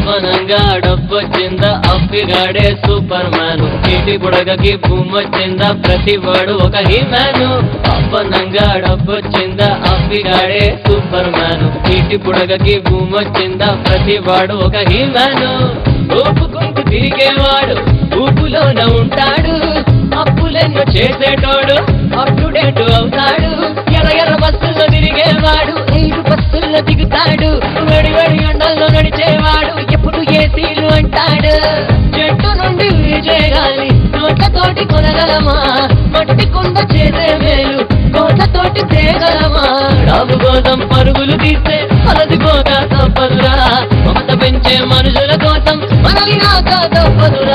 అవ్వనంగా డబ్బొచ్చిందా అప్పిగాడే super man చీటి బుడగకి భూమొచ్చిందా ప్రతివాడు ఒక హీమ్యాను అవ్వనంగా డబ్బొచ్చిందా అప్పిగాడే సూపర్ మ్యాన్ చీటి బుడగకి భూమొచ్చిందా ప్రతివాడు ఒక హీమ్యాను ఊపుకుంటూ తిరిగేవాడు ఊపులోన ఉంటాడు అప్పులెన్నో చేసేటోడు అప్టుడేటు అవుతాడు ఎర్ర బస్సుల్లో తిరిగేవాడు 5 బస్సుల్లో దిగుతాడు వడి ఎండల్లో నడిచేవాడు ఎప్పుడు ఏసీలు అంటాడు చెట్టు నుండి విజయగాలి నోట్లతోటి కొనగలమా మట్టి కుండ చేసే మేలు కోట్లతోటి తేగలమా డబ్బు కోసం పరుగులు తీస్తే అలసిపోగా తప్పదురా మమత పెంచే మనుషుల కోసం మనలి నాక తప్పదురా